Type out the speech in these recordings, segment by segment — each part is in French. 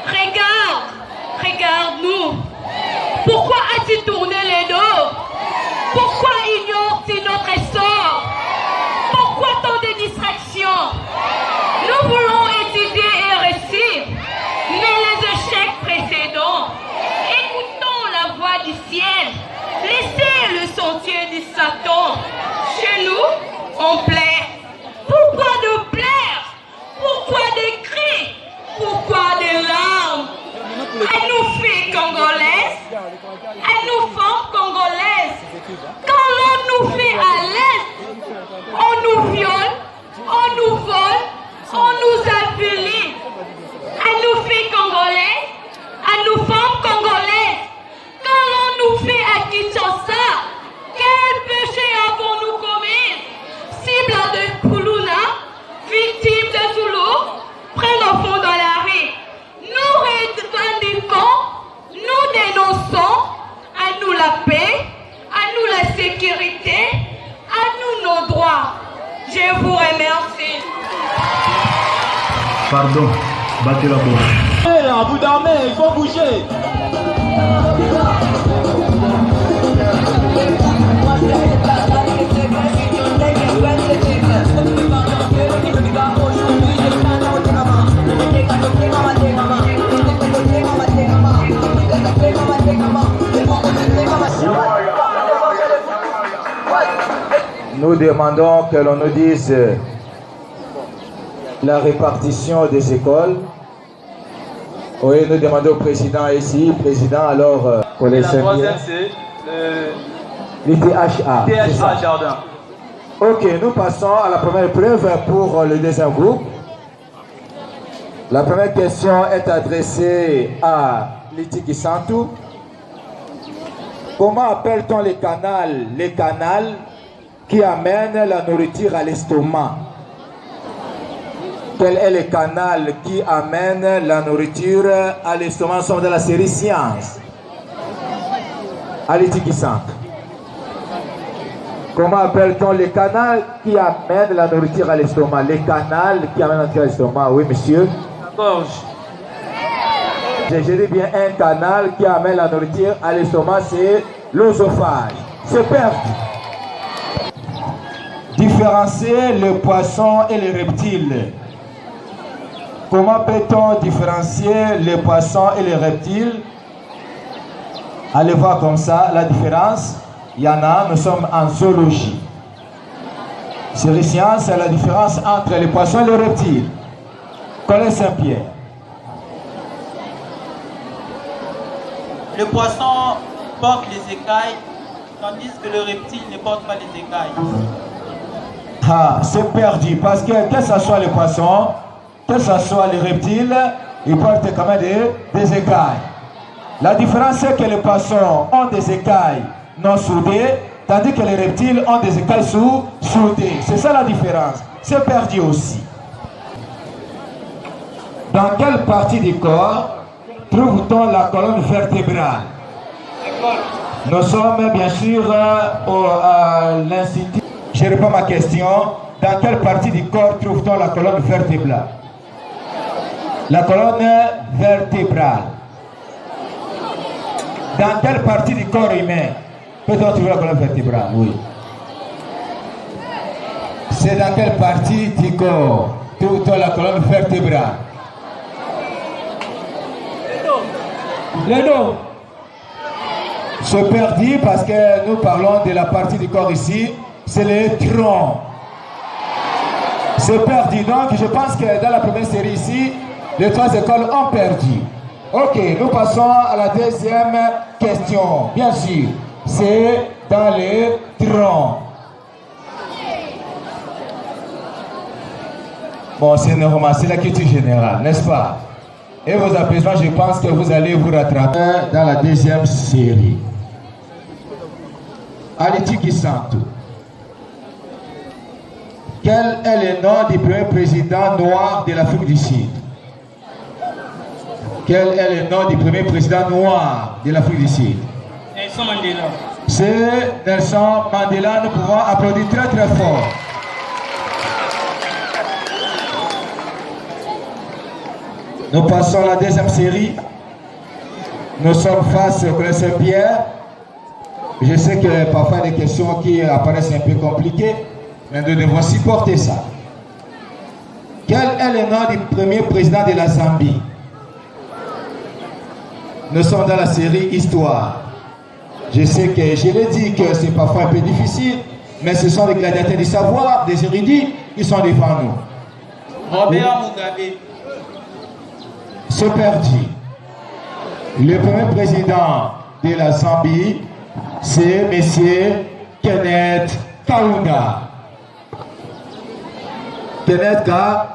Regarde, regarde-nous. Pourquoi as-tu tourné les dos? Pourquoi ignores-tu notre sort? Pourquoi tant de distractions? Nous voulons étudier et réussir, mais les échecs précédents. Écoutons la voix du ciel. Laissez le sentier du Satan. Chez nous, on plaît. Pourquoi de plaire? Pourquoi des cris? Pourquoi des larmes? À nous filles congolaises, à nous femmes congolaises, quand l'on nous fait à l'aise, on nous viole, on nous vole, on nous affaiblit. À nous filles congolaises, à nous femmes congolaises, quand l'on nous fait à Kinshasa, quel péché avons-nous commis? Cible de Kuluna, victime de Zulu, prennent au fond dans la rue. Nous revendiquons, nous dénonçons, à nous la paix, à nous la sécurité, à nous nos droits. Je vous remercie. Pardon, battez la bouche. À bout d'armée, il faut bouger. Nous demandons que l'on nous dise la répartition des écoles. Oui, nous demandons au président ici, président, alors pour les la troisième, c'est l'ITHA. THA Jardin. Ok, nous passons à la première épreuve pour le deuxième groupe. La première question est adressée à Litiki Santou. Comment appelle-t-on les canals qui amènent la nourriture à l'estomac? Quel est le canal qui amène la nourriture à l'estomac? Nous sommes dans la série Science. Litiki Santou. Comment appelle-t-on les canaux qui amènent la nourriture à l'estomac? Les canaux qui amènent la nourriture à l'estomac, oui monsieur. La gorge. Je dis bien un canal qui amène la nourriture à l'estomac, c'est l'œsophage. C'est perdu. Différencier le poisson et les reptiles. Comment peut-on différencier les poissons et les reptiles? Allez voir comme ça la différence. Il y en a, nous sommes en zoologie. Série Science, c'est la différence entre les poissons et les reptiles. Collège Saint-Pierre. Le poisson porte les écailles, tandis que le reptile ne porte pas les écailles. Ah, c'est perdu, parce que que ce soit les poissons, que ce soit les reptiles, ils portent quand même des écailles. La différence, c'est que les poissons ont des écailles non soudées, tandis que les reptiles ont des écailles soudées. C'est ça la différence. C'est perdu aussi. Dans quelle partie du corps trouve-t-on la colonne vertébrale? Nous sommes bien sûr à l'Institut. Je réponds à ma question. Dans quelle partie du corps trouve-t-on la colonne vertébrale? La colonne vertébrale. Dans quelle partie du corps humain peut-on trouver la colonne vertébrale? Oui. C'est dans quelle partie du corps trouve-t-on la colonne vertébrale? Le dos. C'est perdu parce que nous parlons de la partie du corps ici, c'est le tronc. C'est perdu. Donc je pense que dans la première série ici, les trois écoles ont perdu. Ok, nous passons à la deuxième question. Bien sûr, c'est dans les troncs. Bon, c'est normal, c'est la culture générale, n'est-ce pas? Et vos apaisements, je pense que vous allez vous rattraper dans la deuxième série. Litiki Santou. Quel est le nom du premier président noir de l'Afrique du Sud? Quel est le nom du premier président noir de l'Afrique du Sud? Nelson Mandela. C'est Nelson Mandela. Nous pouvons applaudir très très fort. Nous passons à la deuxième série. Nous sommes face au Collège Saint-Pierre. Je sais que parfois des questions qui apparaissent un peu compliquées, mais nous devons supporter ça. Quel est le nom du premier président de la Zambie? Nous sommes dans la série Histoire. Je sais que je l'ai dit que c'est parfois un peu difficile, mais ce sont les gladiateurs du savoir, des érudits qui sont devant nous. Robert Mugabe. C'est perdu. Le premier président de la Zambie, c'est M. Kenneth Kaunda. Kenneth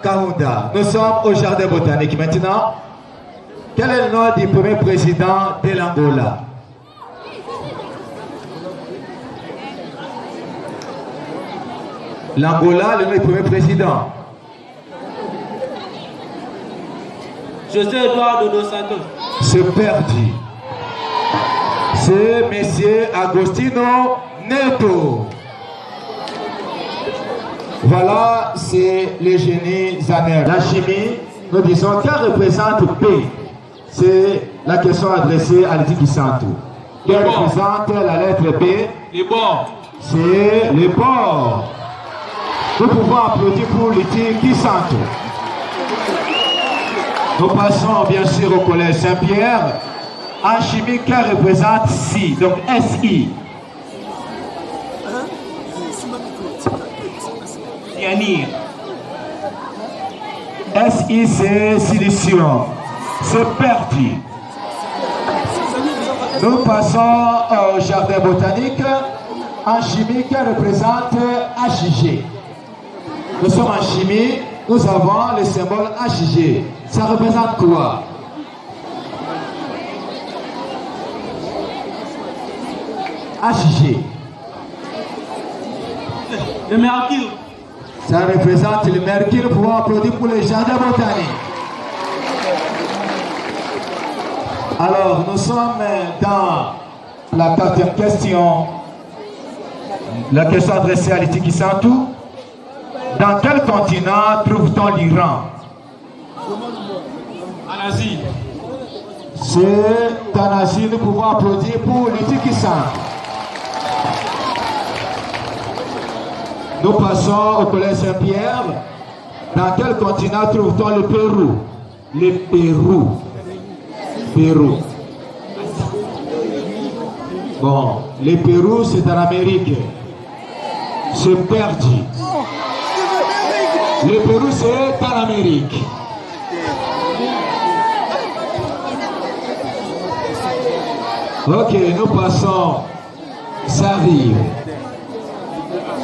Kaunda. Nous sommes au jardin botanique maintenant. Quel est le nom du premier président de l'Angola? L'Angola, le nom du premier président. José Eduardo dos Santos. C'est perdu. C'est M. Agostino Neto. Voilà, c'est le génie Zaner. La chimie, nous disons qu'elle représente P. C'est la question adressée à Liti Kisantu. Qu'elle représente la lettre B. Les bords. C'est les bords. Nous pouvons applaudir pour Liti Kisantu. Nous passons bien sûr au Collège Saint-Pierre. En chimie, qu'elle représente SI, donc SI. Cyanure. SI, c'est silicium. C'est perdu. Nous passons au jardin botanique. En chimie, qu'elle représente HG. Nous sommes en chimie, nous avons le symbole HG. Ça représente quoi? HG. Le mercure. Ça représente le mercure. Pour applaudir pour les jardins botaniques. Alors, nous sommes dans la quatrième question. La question adressée à Liti Kisantu. Dans quel continent trouve-t-on l'Iran? En Asie. C'est en Asie. Nous pouvons applaudir pour Liti Kisantu. Nous passons au Collège Saint-Pierre. Dans quel continent trouve-t-on le Pérou? Le Pérou. Pérou. Bon, le Pérou, c'est en Amérique. C'est perdu. Le Pérou, c'est en Amérique. Ok, nous passons. Ça arrive.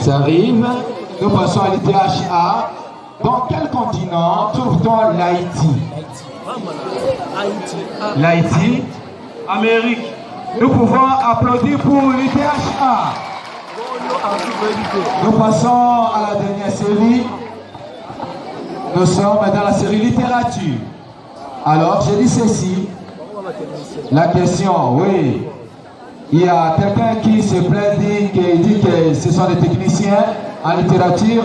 Ça arrive. Nous passons à l'ITHA. Dans quel continent trouve-t-on l'Haïti? L'Haïti. Amérique. Nous pouvons applaudir pour l'ITHA. Nous passons à la dernière série. Nous sommes dans la série littérature. Alors, je dis ceci. La question, oui. Il y a quelqu'un qui se plaint, dit que ce sont des techniciens en littérature.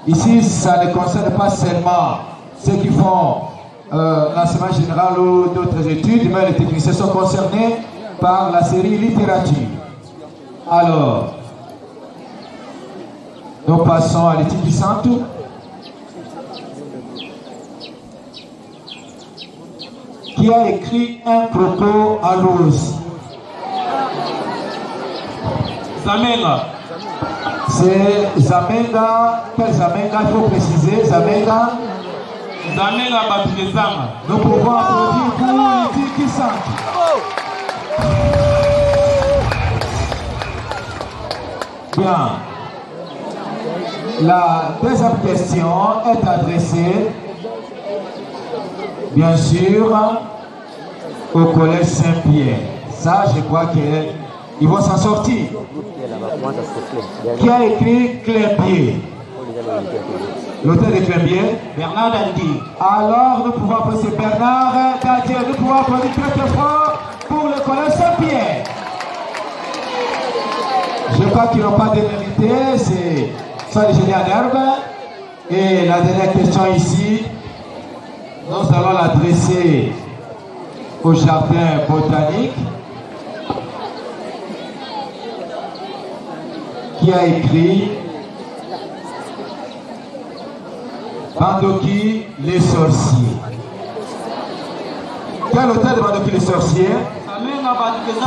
Ici, ça ne concerne pas seulement ceux qui font l'enseignement général ou d'autres études, mais les techniciens sont concernés par la série littérature. Alors, nous passons à l'étude du centre. Qui a écrit un croco à l'os? Zamenga. C'est Zamenga. Quel Zamenga? Il faut préciser. Zamenga. Zamenga Baptizama. Nous pouvons applaudir pour l'étude du centre. Bien. La deuxième question est adressée, bien sûr, au Collège Saint-Pierre. Ça, je crois qu'ils vont s'en sortir. Qui a écrit Clépier? L'auteur de Clépier? Bernard Dandi. Alors, nous pouvons applaudir Bernard Dandi. Nous pouvons applaudir très très fort pour le Collège Saint-Pierre. Je crois qu'ils n'ont pas démérité, c'est les génies en herbe. Et la dernière question ici, nous allons l'adresser au jardin botanique qui a écrit Bandoki les sorciers. Quel hôtel de Bandoki les sorciers?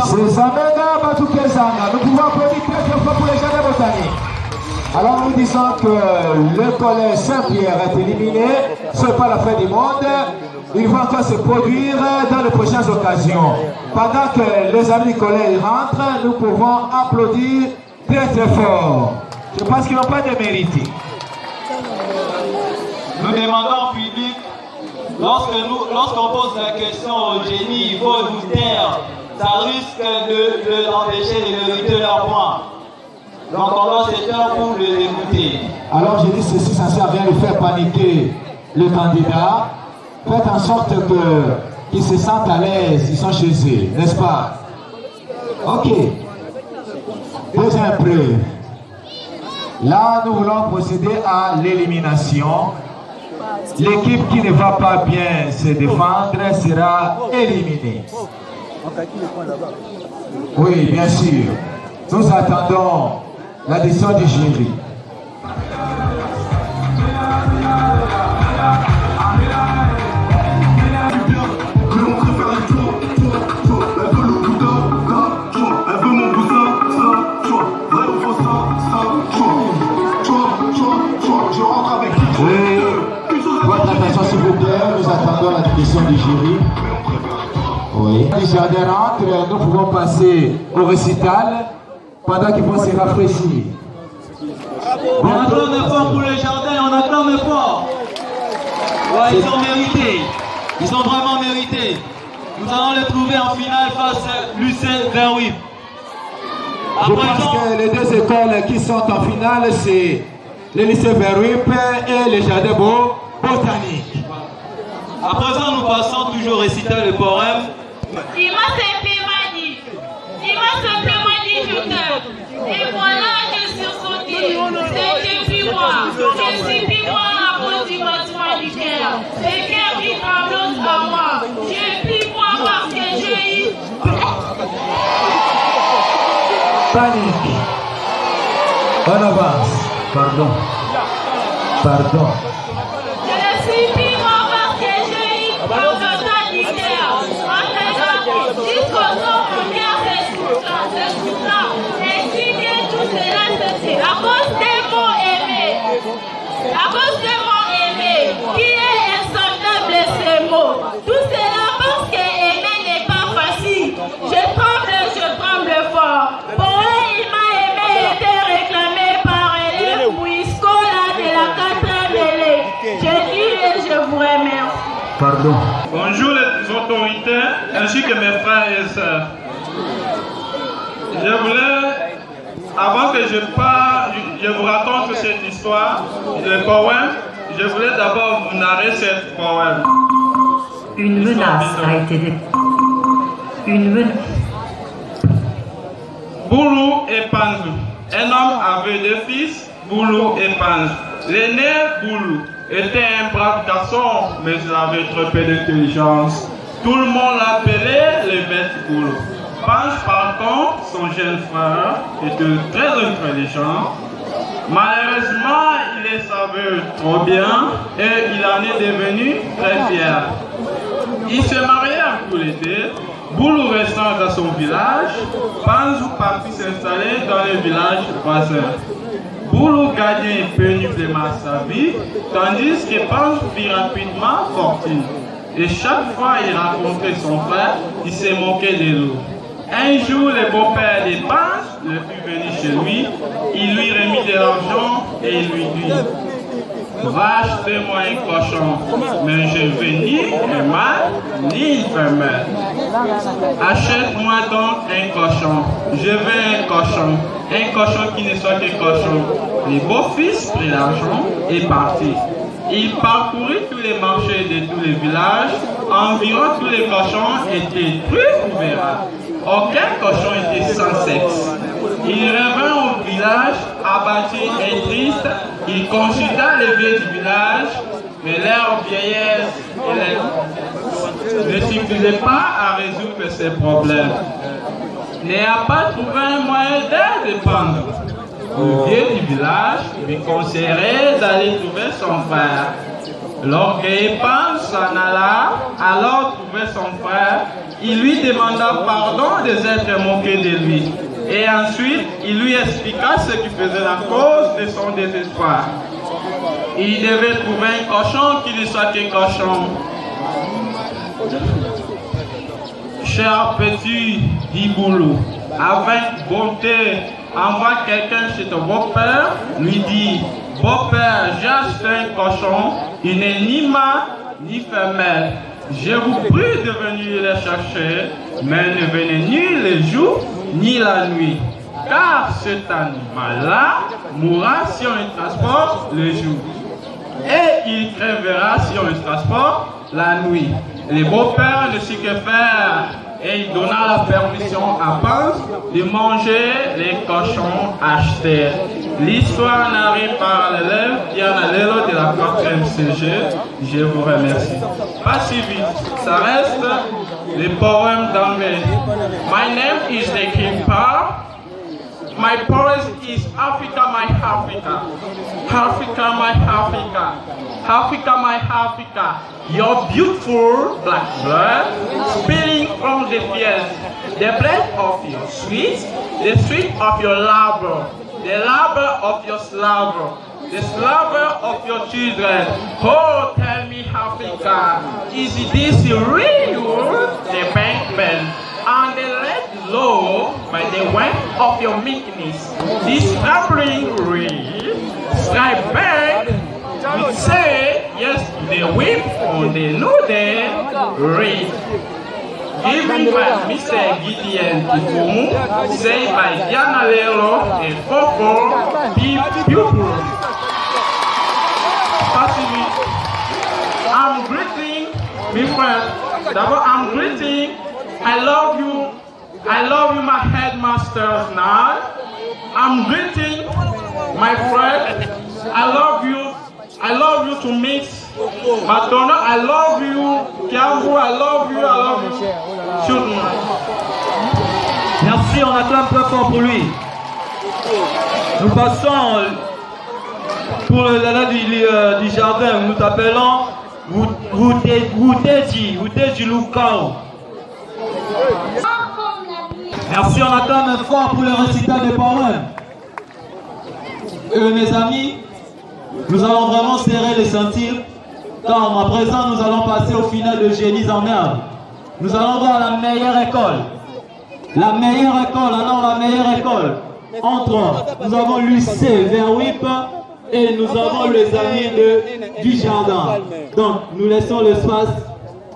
C'est Zamenga Batukezanga. Nous pouvons applaudir très fort pour les jardins botaniques. Alors nous disons que le collège Saint-Pierre est éliminé, ce n'est pas la fin du monde, il va encore se produire dans les prochaines occasions. Pendant que les amis du collège rentrent, nous pouvons applaudir très très fort. Je pense qu'ils n'ont pas de mérite. Nous demandons au public, lorsqu'on pose la question au génie, il faut nous taire. Ça risque d'empêcher de mériter leur point. Donc on doit se taire pour les écouter. Alors je dis ceci, ça ne sert à rien de faire paniquer le candidat. Faites en sorte qu'ils se sentent à l'aise, ils sont chez eux, n'est-ce pas? Ok. Deuxième preuve. Là, nous voulons procéder à l'élimination. L'équipe qui ne va pas bien se défendre sera éliminée. Oui, bien sûr. Nous attendons la décision du jury. Oui, votre attention s'il vous plaît, nous attendons la décision du jury. Oui. Les jardins rentrent, nous pouvons passer au récital pendant qu'ils vont se rafraîchir. On acclame fort pour les jardins, on acclame fort. Ouais, ils ont mérité. Ils ont vraiment mérité. Nous allons les trouver en finale face à Lucien Verwip. Je pense que les deux écoles qui sont en finale, c'est le lycée Verwip et le jardin botanique. À présent, nous passons toujours au récital le poème. Il m'a simplement dit, je t'aime. Et voilà, je suis sauté. C'est depuis moi. Je suis depuis moi à cause du battement du cœur. Le cœur qui tremble à moi. Je puis moi parce que j'ai eu. Panique. On avance. Pardon. Je suis puis moi parce que j'ai eu tremblement du cœur. Jusqu'au jour où mon cœur s'essouffla. Et si bien tout cela se fait à cause des mots aimés. À cause des mots aimés. Qui est insondable ces mots. Tout cela parce que aimer n'est pas facile. Je tremble fort. Pour eux, il m'a aimé était réclamé par élève Bouiscola de la 4e élève. Je dis et je vous remercie. Pardon. Bonjour les autorités ainsi que mes frères et sœurs. Je voulais, avant que je vous raconte cette histoire, le poème, je voulais d'abord vous narrer cette poème. Une menace a été déposée. Une menace. Boulou et Panzou. Un homme avait deux fils, Boulou et Panzou. L'aîné, Boulou, était un brave garçon, mais il avait trop peu d'intelligence. Tout le monde l'appelait le bête Boulou. Panzou, par contre, son jeune frère, était très intelligent. Malheureusement, il les savait trop bien et il en est devenu très fier. Ils se marièrent tous les deux. Boulou restant dans son village, Panzou partit s'installer dans le village voisin. Boulou gagnait péniblement sa vie, tandis que Panzou fit rapidement fortune. Et chaque fois il rencontrait son frère, il se moquait de lui. Un jour, le beau-père de Panzou le fit venir chez lui, il lui remit de l'argent et il lui dit: va acheter-moi un cochon, mais je ne veux ni un mâle ni une femelle. Achète-moi donc un cochon, je veux un cochon qui ne soit que cochon. Le beau-fils prit l'argent et partit. Il parcourut tous les marchés de tous les villages, environ tous les cochons étaient très couverts. Aucun cochon était sans sexe. Il revint au village, abattu et triste. Il consulta les vieux du village. mais leur vieillesse ne suffisait pas à résoudre ses problèmes. N'a pas trouvé un moyen d'aide dépendre. Le vieux du village lui conseillerait d'aller trouver son frère. Lorsqu'il s'en alla alors trouver son frère, il lui demanda pardon de s'être moqué de lui. Et ensuite, il lui expliqua ce qui faisait la cause de son désespoir. Il devait trouver un cochon qui lui soit un cochon. Cher petit, dit Boulou, avec bonté, envoie quelqu'un chez ton beau-père, lui dit, beau-père, j'ai acheté un cochon, il n'est ni mâle ni femelle. Je vous prie de venir le chercher, mais ne venez ni le jour ni la nuit, car cet animal-là mourra si on le transporte le jour, et il crèvera si on le transporte la nuit. Le beau-père ne sut que faire, et il donna la permission à Pans de manger les cochons achetés. L'histoire n'arrive pas à l'élève bien à l'élève de la 4e CG. Je vous remercie. Pas si vite, ça reste le poème d'anglais. My name is the King Pa. My poem is Africa, my Africa. Africa, my Africa. Africa, my Africa. Your beautiful black blood spilling from the fields. The blood of your sweet, the sweet of your labor, the labor of your slaver, the slaver of your children. Oh, tell me, Africa, is this real? The bank men and the let low by the weight of your meekness. This traveling reed, stripe back, we say yes to the whip on the noodle reed. Given by Mr. Gideon Kifumu, say by Diana Lelo and Foko, pupil. I'm greeting, my friend. I'm greeting. I love you, my headmasters now. I'm greeting, my friend. I love you to meet Madonna. I love you, Kiambu. I love you. Shoot. Merci, on acclame très fort pour lui. Nous passons pour le dada du jardin. Nous t'appelons Wuteji Lukao. Merci, on acclame fort pour le récital des poèmes. Mes amis, nous allons vraiment serrer les ceintures, car à présent nous allons passer au final de Génies en herbe. Nous allons voir la meilleure école. La meilleure école. Entre, nous avons l'UC vers WIP et nous avons les amis du jardin. Donc, nous laissons l'espace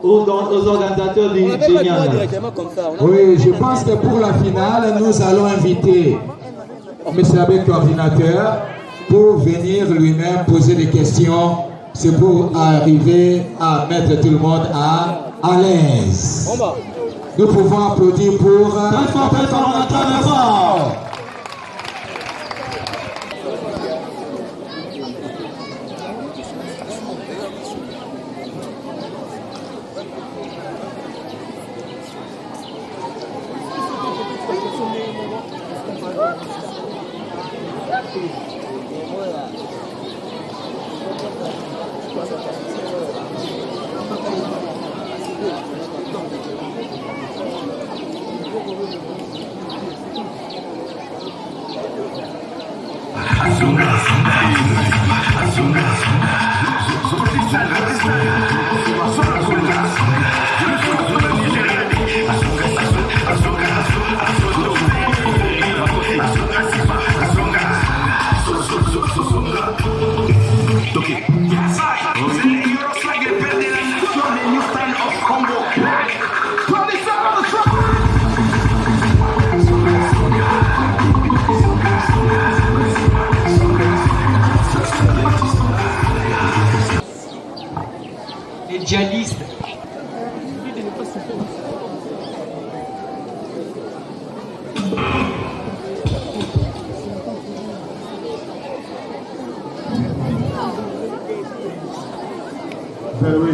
aux organisateurs du Génies en herbe. Oui, je pense que pour la finale, nous allons inviter M. l'abbé coordinateur pour venir lui-même poser des questions. C'est pour arriver à mettre tout le monde à l'aise. Nous pouvons applaudir pour... Très fort, on attend très fort. Djihadistes. Père, oui.